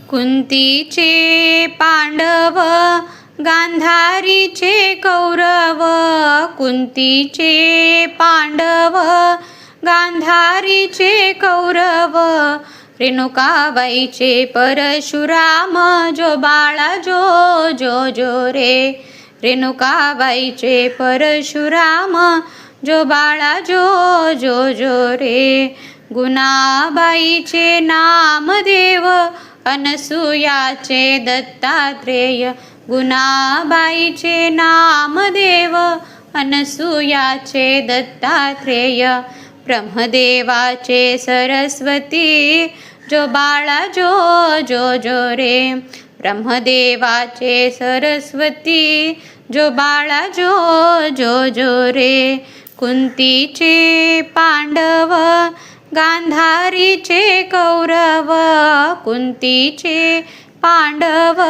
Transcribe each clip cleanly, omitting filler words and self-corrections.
कुंतीचे पांडव गांधारीचे कौरव, कुंतीचे पांडव गांधारीचे कौरव, रेणुकाबाईचे परशुराम, जो बाळा जो जो जो रे. रेणुकाबाईचे परशुराम, जो बाळा जो जो जो रे. गुणाबाईचे नामदेव, अनसुयाचे दत्तात्रेय, गुणाबाईचे नामदेव, अनसुयाचे दत्तात्रेय. ब्रह्मदेवाचे सरस्वती, जो बाळा जो जो जो रे. ब्रह्मदेवाचे सरस्वती, जो बाळा जो जो जो रे. कुंतीचे पांडव गांधारीचे कौरव, कुंतीचे पांडव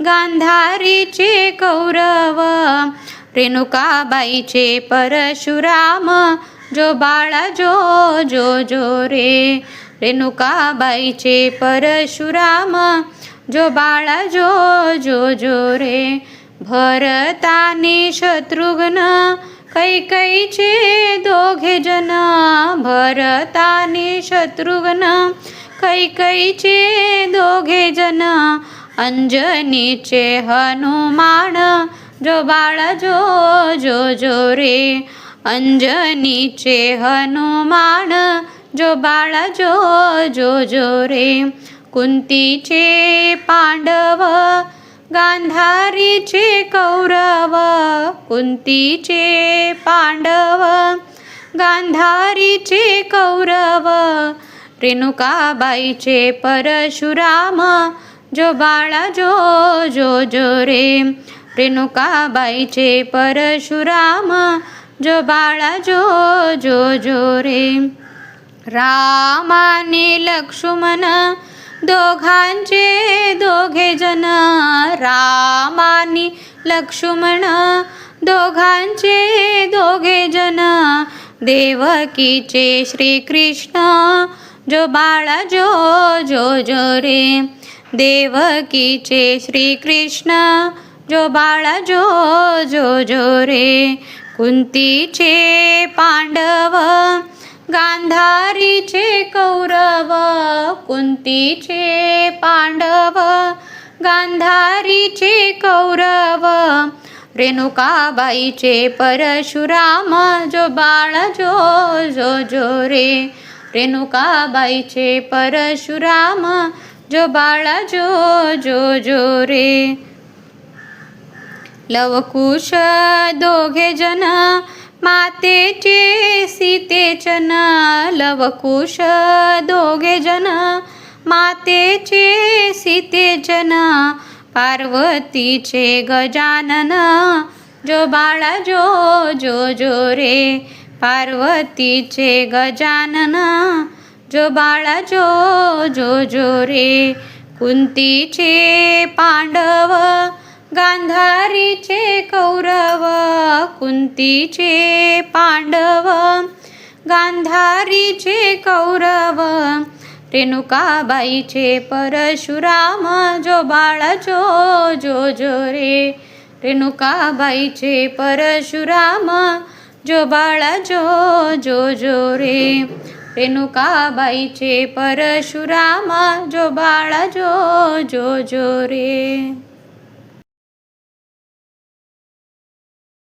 गांधारीचे कौरव, रेणुकाबाईचे परशुराम, जो बाळा जो जो जो रे. रेणुकाबाईचे परशुराम, जो बाळा जो जो जो रे. भरतानी शत्रुघ्न कैकईचे दोघे जन, भरतानी शत्रुघ्न कैकईचे दोघे जन, अंजनीचे हनुमान, जो बाळा जो जो जो रे. अंजनीचे हनुमान, जो बाळा जो जो जो रे. कुंतीचे पांडव गांधारीचे कौरव, कुंतीचे पांडव गांधारीचे कौरव, रेणुकाबाईचे परशुराम, जो बाळा जो जो जो रे. रेणुकाबाईचे परशुराम, जो बाळा जो जो जो रे. रामाने लक्ष्मण दोघांचे दोघे जन, रामानी लक्ष्मण दोघांचे दोघे जन, देवकीचे श्रीकृष्ण, जो बाळा जो जो जो रे. देवकीचे श्रीकृष्ण, जो बाळा जो जो जो रे. कुंतीचे पांडव गांधारीचे कौरव, कुंतीचे पांडव गांधारीचे कौरव, रेणुकाबाईचे परशुराम, जो बाळा जो जो जो रे. रेणुकाबाईचे परशुराम, जो बाळा जो जो जो रे. लवकुश दोघे जन मातेचे सीतेचन, लवकुश दोघे जन मातेचे सीतेचन, पार्वतीचे गजानन, जो बाळा जो जो जो रे. पार्वतीचे गजानन, जो बाळा जो जो जो रे. कुंतीचे पांडव गांधारीचे कौरव, कुंतीचे पांडव गांधारीचे कौरव, रेणुकाबाईचे परशुराम, जो बाळा जो जो जो रे. रेणुकाबाईचे परशुराम, जो बाळा जो जो जो रे. रेणुकाबाईचे परशुराम, जो बाळा जो जो जो रे.